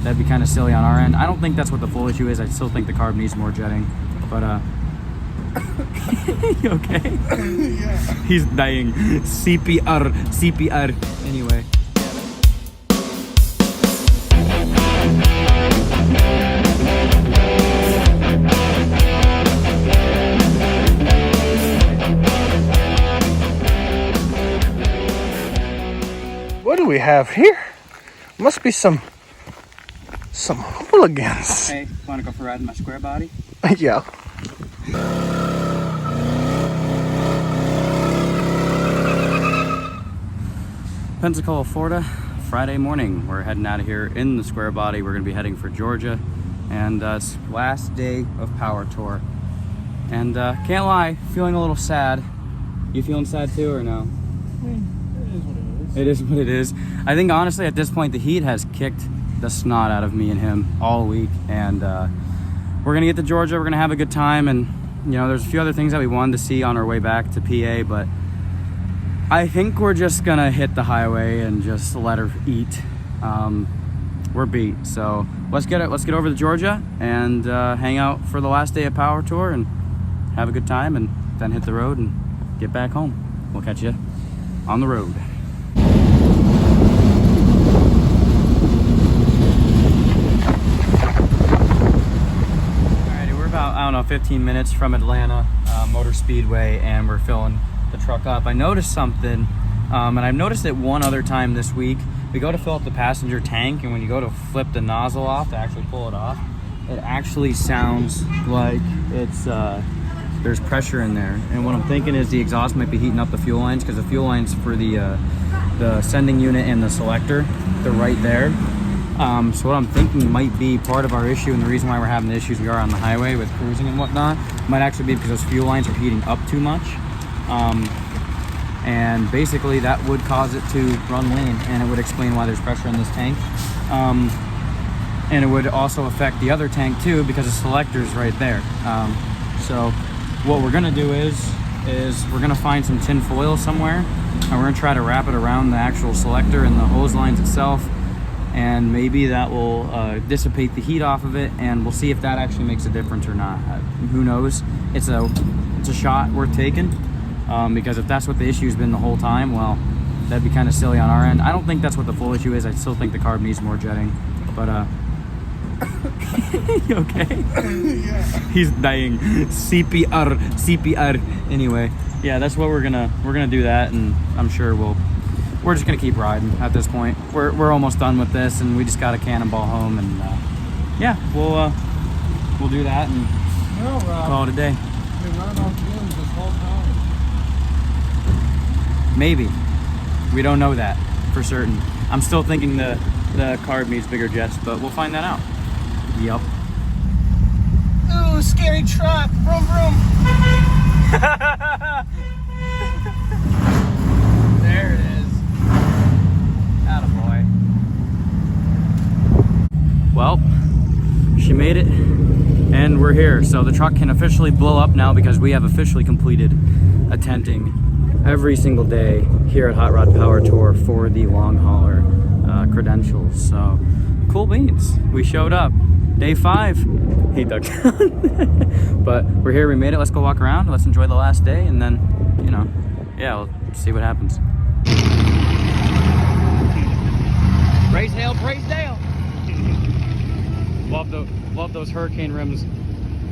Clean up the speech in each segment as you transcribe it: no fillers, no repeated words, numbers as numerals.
that'd be kind of silly on our end. I don't think that's what the full issue is. I still think the carb needs more jetting, but you okay? Yeah. He's dying. CPR. Anyway. What do we have here? Must be some hooligans. Hey, wanna go for a ride in my Square Body? Yeah. Pensacola, Florida, Friday morning. We're heading out of here in the Square Body. We're gonna be heading for Georgia, and it's last day of Power Tour. And can't lie, feeling a little sad. You feeling sad too, or no? It is what it is. I think honestly at this point the heat has kicked the snot out of me and him all week, and we're gonna get to Georgia. We're gonna have a good time, and you know there's a few other things that we wanted to see on our way back to PA, but I think we're just gonna hit the highway and just let her eat. We're beat, so let's get over to Georgia and hang out for the last day of Power Tour and have a good time, and then hit the road and get back home. We'll catch you on the road. I don't know, 15 minutes from Atlanta Motor Speedway, and we're filling the truck up. I noticed something, and I've noticed it one other time this week. We go to fill up the passenger tank, and when you go to flip the nozzle off to actually pull it off, it actually sounds like it's there's pressure in there. And what I'm thinking is the exhaust might be heating up the fuel lines, because the fuel lines for the sending unit and the selector, they're right there. So what I'm thinking might be part of our issue, and the reason why we're having the issues we are on the highway with cruising and whatnot might actually be because those fuel lines are heating up too much, and basically that would cause it to run lean, and it would explain why there's pressure in this tank, and it would also affect the other tank too, because the selector's right there. So what we're gonna do is we're gonna find some tin foil somewhere, and we're gonna try to wrap it around the actual selector and the hose lines itself, and maybe that will dissipate the heat off of it, and we'll see if that actually makes a difference or not. Who knows? It's a shot worth taking, because if that's what the issue's been the whole time, well, that'd be kind of silly on our end. I don't think that's what the full issue is. I still think the carb needs more jetting, but you okay? Yeah. He's dying. CPR. Anyway, yeah, that's what we're gonna do that, and I'm sure we're just gonna keep riding at this point. We're almost done with this, and we just got a cannonball home, and yeah, we'll do that and call it a day. Been running on fumes this whole time. Maybe. We don't know that for certain. I'm still thinking the carb needs bigger jets, but we'll find that out. Yep. Ooh, scary truck. Vroom vroom. There it is. Attaboy. Well, she made it, and we're here. So the truck can officially blow up now, because we have officially completed a tenting every single day here at Hot Rod Power Tour for the long hauler credentials. So cool beans. We showed up. Day 5. He ducked down. But we're here, we made it. Let's go walk around. Let's enjoy the last day, and then, you know, yeah, we'll see what happens. Praise hail, praise Dale. Love those hurricane rims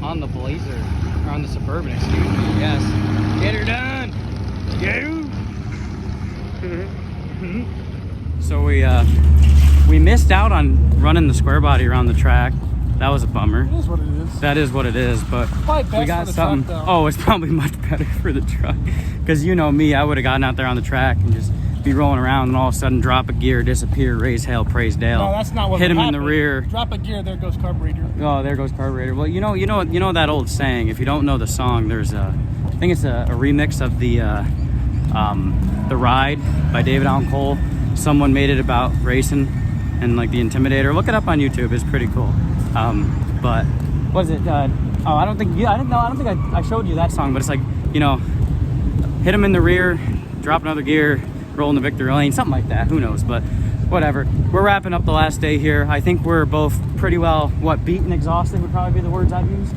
on the Blazer, or on the Suburban, excuse me. Yes. Get her done. You. So we missed out on running the Square Body around the track. That was a bummer. It is what it is. That is what it is, but we got something. Oh, it's probably much better for the truck, because you know me, I would have gotten out there on the track and just be rolling around, and all of a sudden drop a gear, disappear, raise hail, praise Dale. No, that's not what hit him happened. in the rear. Drop a gear, there goes carburetor. Oh, there goes carburetor. Well, you know that old saying. If you don't know the song, there's I think it's a remix of the Ride by David Allan Cole. Someone made it about racing and like the Intimidator. Look it up on YouTube. It's pretty cool. But was it? I don't think I showed you that song. But it's like, you know, hit him in the rear, drop another gear, roll in the victory lane, something like that. Who knows? But whatever. We're wrapping up the last day here. I think we're both pretty well, beat and exhausted would probably be the words I'd use.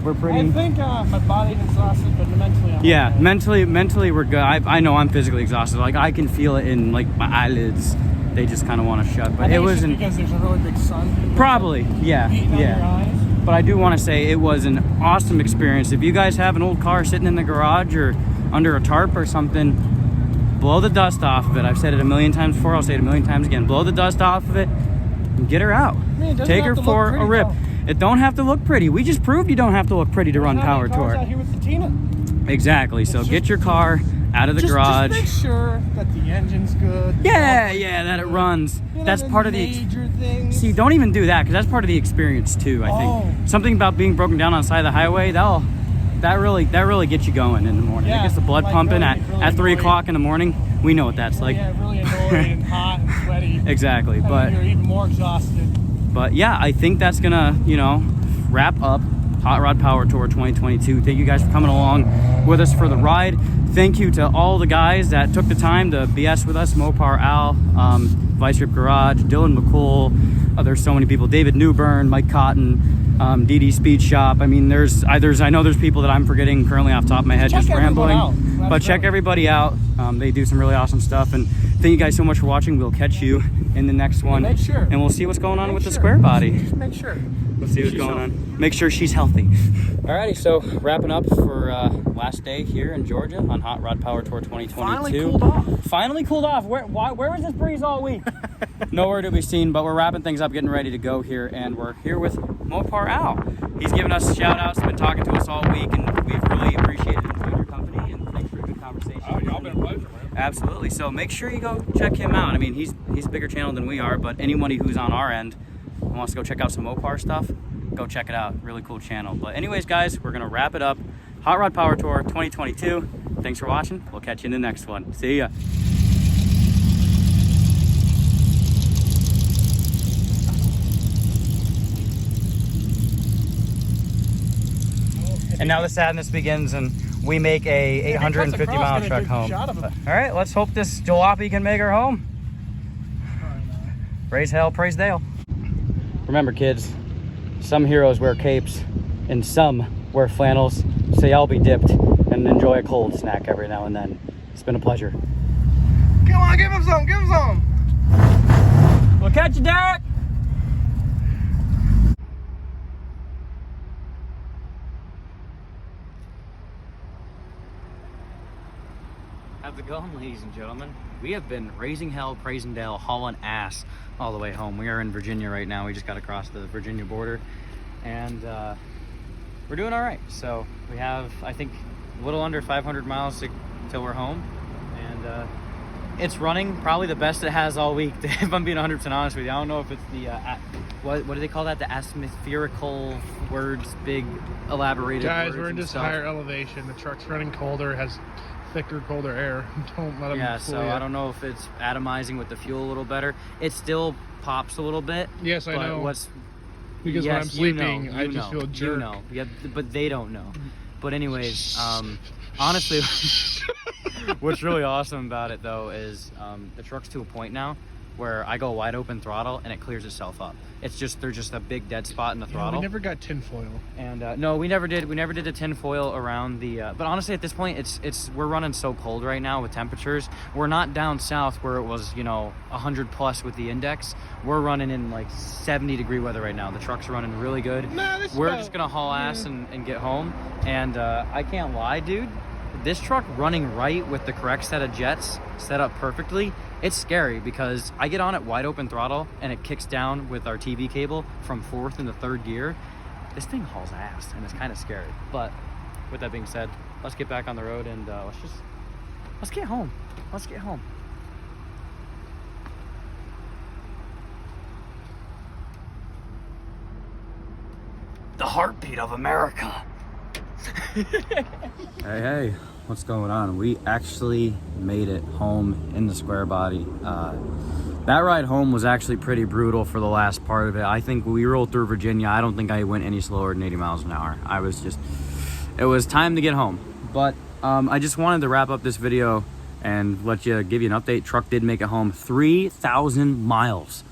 We're pretty... I think my body's exhausted, but mentally I'm yeah, okay. mentally we're good. I know I'm physically exhausted. Like, I can feel it in, like, my eyelids. They just kind of want to shut. But it wasn't... because there's a really big sun. Probably, yeah, Beating on your eyes. But I do want to say it was an awesome experience. If you guys have an old car sitting in the garage or under a tarp or something, blow the dust off of it. I've said it a million times before. I'll say it a million times again. Blow the dust off of it and get her out. Take her for a rip. It don't have to look pretty. We just proved you don't have to look pretty to run Power Tour. Out here with the Tina. Exactly. So get your car out of the garage. Just make sure that the engine's good. Yeah, that it runs. That's part of the major things. See, don't even do that, because that's part of the experience too. I think something about being broken down on the side of the highway that really gets you going in the morning. Yeah, it gets the blood pumping really at 3 o'clock in the morning. We know what that's like. Yeah, really annoyed and hot and sweaty. Exactly, And but you're even more exhausted. But yeah, I think that's gonna wrap up Hot Rod Power Tour 2022. Thank you guys for coming along with us for the ride. Thank you to all the guys that took the time to BS with us. Mopar Al, Vice Grip Garage, Dylan McCool. There's so many people. David Newburn, Mike Cotton, DD Speed Shop. I mean, I know there's people that I'm forgetting currently off the top of my head, just rambling. But check everybody out. They do some really awesome stuff. And thank you guys so much for watching. We'll catch you in the next one. Make sure. And we'll see what's going on with the Square Body. Just make sure. Let's see what's going on. Make sure she's healthy. Alrighty, so wrapping up for last day here in Georgia on Hot Rod Power Tour 2022. Finally cooled off. Finally cooled off. Where was this breeze all week? Nowhere to be seen, but we're wrapping things up, getting ready to go here, and we're here with Mopar Al. He's given us shout outs, been talking to us all week, and we've really appreciated and enjoyed your company, and thanks for a good conversation. Oh, y'all been a pleasure, man. Absolutely. So make sure you go check him out. I mean, he's a bigger channel than we are, but anybody who's on our end and wants to go check out some Mopar stuff, go check it out. Really cool channel. But anyways, guys, we're gonna wrap it up. Hot Rod Power Tour 2022. Thanks for watching. We'll catch you in the next one. See ya. And now the sadness begins, and we make a 850-mile trek home. All right, let's hope this jalopy can make her home. Raise hell, praise Dale. Remember, kids, some heroes wear capes, and some wear flannels, so y'all be dipped and enjoy a cold snack every now and then. It's been a pleasure. Come on, give him some, give him some. We'll catch you, Derek. How's it going, ladies and gentlemen? We have been raising hell, praising Dale, hauling ass all the way home. We are in Virginia right now. We just got across the Virginia border, and we're doing all right. So we have, I think, a little under 500 miles till we're home, and it's running probably the best it has all week. If I'm being 100% honest with you, I don't know if it's the what do they call that? The atmospherical words, big elaborated. Guys, words we're in and this stuff. higher elevation. The truck's running colder, has thicker, colder air. Don't let them Yeah, fool so you. I don't know if it's atomizing with the fuel a little better. It still pops a little bit. Yes, I but know. What's Because when I'm sleeping, I just feel a jerk. You know, yeah, but they don't know. But anyways, honestly, what's really awesome about it though is the truck's to a point now where I go wide open throttle and it clears itself up. It's just there's just a big dead spot in the throttle. We never got tinfoil. And no, we never did. We never did a tinfoil around the. But honestly, at this point, it's we're running so cold right now with temperatures. We're not down south where it was 100 plus with the index. We're running in like 70-degree weather right now. The truck's running really good. We're just gonna haul ass and get home. And I can't lie, dude. This truck running right with the correct set of jets set up perfectly, it's scary because I get on it wide open throttle and it kicks down with our TV cable from 4th into 3rd gear. This thing hauls ass and it's kind of scary. But with that being said, let's get back on the road and let's get home. Let's get home. The heartbeat of America. Hey, what's going on? We actually made it home in the Square Body. That ride home was actually pretty brutal for the last part of it. I think we rolled through Virginia. I don't think I went any slower than 80 miles an hour. It was time to get home. But I just wanted to wrap up this video and give you an update. Truck did make it home. 3,000 miles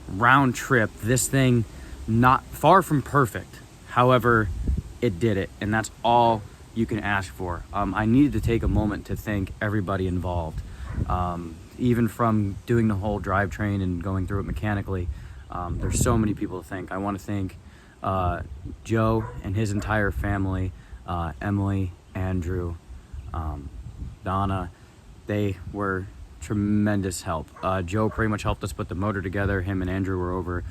round trip. This thing, not far from perfect. However, it did it, and that's all you can ask for. I needed to take a moment to thank everybody involved. Even from doing the whole drivetrain and going through it mechanically, there's so many people to thank. I want to thank Joe and his entire family, Emily, Andrew, Donna. They were tremendous help. Joe pretty much helped us put the motor together. Him and Andrew were over,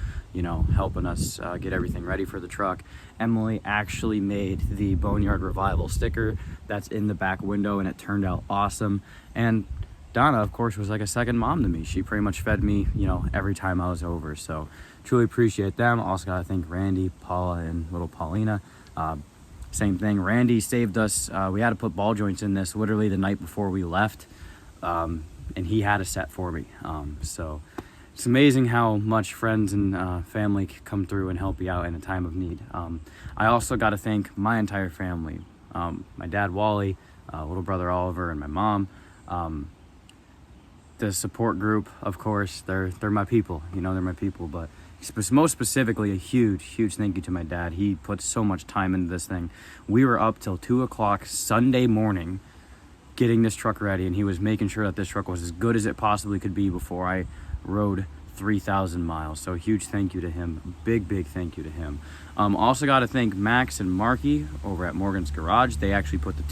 helping us get everything ready for the truck. Emily actually made the Boneyard Revival sticker that's in the back window, and it turned out awesome. And Donna, of course, was like a second mom to me. She pretty much fed me, every time I was over. So truly appreciate them. Also got to thank Randy, Paula, and little Paulina. Same thing. Randy saved us. We had to put ball joints in this literally the night before we left. And he had a set for me. So it's amazing how much friends and family come through and help you out in a time of need. I also got to thank my entire family. My dad, Wally, little brother, Oliver, and my mom. The support group, of course, they're my people. They're my people. But most specifically, a huge thank you to my dad. He put so much time into this thing. We were up till 2 o'clock Sunday morning getting this truck ready, and he was making sure that this truck was as good as it possibly could be before I rode 3,000 miles. So huge thank you to him. Big thank you to him. Also got to thank Max and Marky over at Morgan's Garage. They actually put the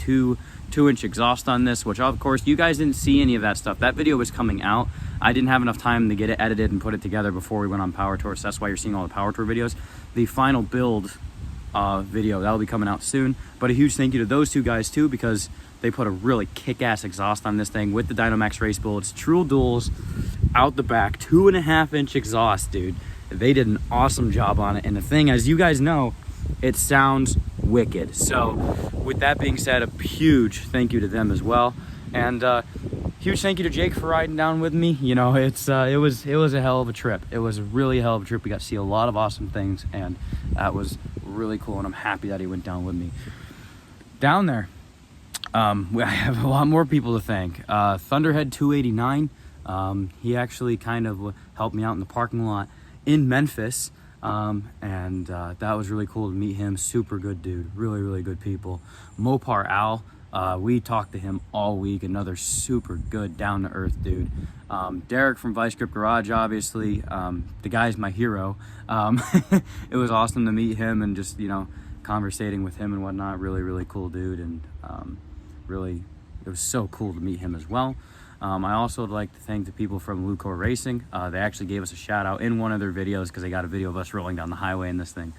2-inch exhaust on this, which of course you guys didn't see any of that stuff. That video was coming out. I didn't have enough time to get it edited and put it together before we went on Power Tour, so that's why you're seeing all the Power Tour videos. The final build video, that'll be coming out soon. But a huge thank you to those two guys too, because they put a really kick-ass exhaust on this thing with the Dynamax race bullets, true duals out the back, 2.5-inch exhaust, dude. They did an awesome job on it, and the thing, as you guys know, it sounds wicked. So with that being said, a huge thank you to them as well, and huge thank you to Jake for riding down with me. It was a hell of a trip. It was really a hell of a trip. We got to see a lot of awesome things, and that was really cool, and I'm happy that he went down with me. Down there, I have a lot more people to thank. Thunderhead 289, he actually kind of helped me out in the parking lot in Memphis, and that was really cool to meet him. Super good dude, really good people. Mopar Al, we talked to him all week. Another super good, down-to-earth dude. Derek from Vice Grip Garage, obviously, the guy's my hero. It was awesome to meet him and just conversating with him and whatnot. Really cool dude, and really, it was so cool to meet him as well. I also would like to thank the people from Lucor Racing. They actually gave us a shout out in one of their videos because they got a video of us rolling down the highway in this thing.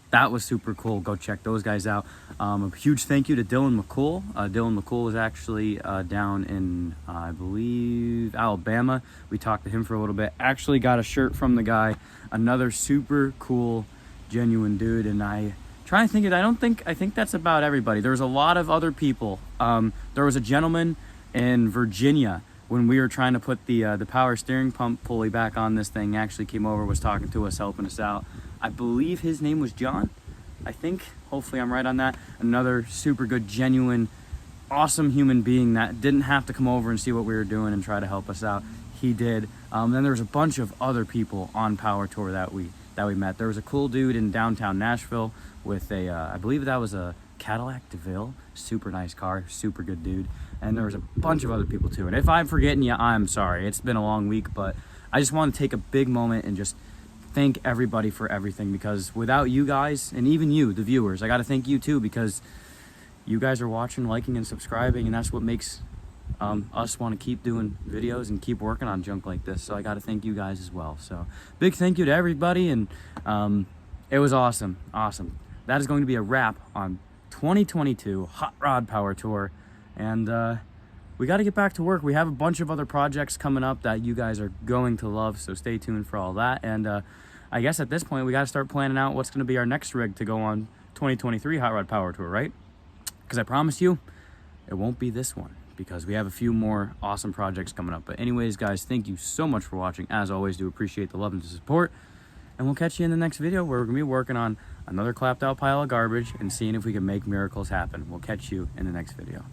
That was super cool. Go check those guys out. A huge thank you to Dylan McCool. Dylan McCool was actually down in, I believe, Alabama. We talked to him for a little bit. Actually got a shirt from the guy. Another super cool, genuine dude. And I think that's about everybody. There was a lot of other people. There was a gentleman in Virginia when we were trying to put the power steering pump pulley back on this thing. Actually came over, was talking to us, helping us out. I believe his name was John. I think, hopefully I'm right on that. Another super good, genuine, awesome human being that didn't have to come over and see what we were doing and try to help us out. He did. Then there was a bunch of other people on Power Tour that we met. There was a cool dude in downtown Nashville with a, I believe that was a Cadillac DeVille. Super nice car, super good dude. And there was a bunch of other people too. And if I'm forgetting you, I'm sorry. It's been a long week, but I just want to take a big moment and just thank everybody for everything, because without you guys, and even you, the viewers, I got to thank you too, because you guys are watching, liking, and subscribing, and that's what makes us want to keep doing videos and keep working on junk like this. So I got to thank you guys as well. So big thank you to everybody, and it was awesome. That is going to be a wrap on 2022 Hot Rod Power Tour, and we got to get back to work. We have a bunch of other projects coming up that you guys are going to love, so stay tuned for all that. And I guess at this point we got to start planning out what's going to be our next rig to go on 2023 Hot Rod Power Tour, right? Because I promise you it won't be this one, because we have a few more awesome projects coming up. But anyways, guys, thank you so much for watching. As always, do appreciate the love and the support, and we'll catch you in the next video where we're going to be working on another clapped out pile of garbage and seeing if we can make miracles happen. We'll catch you in the next video.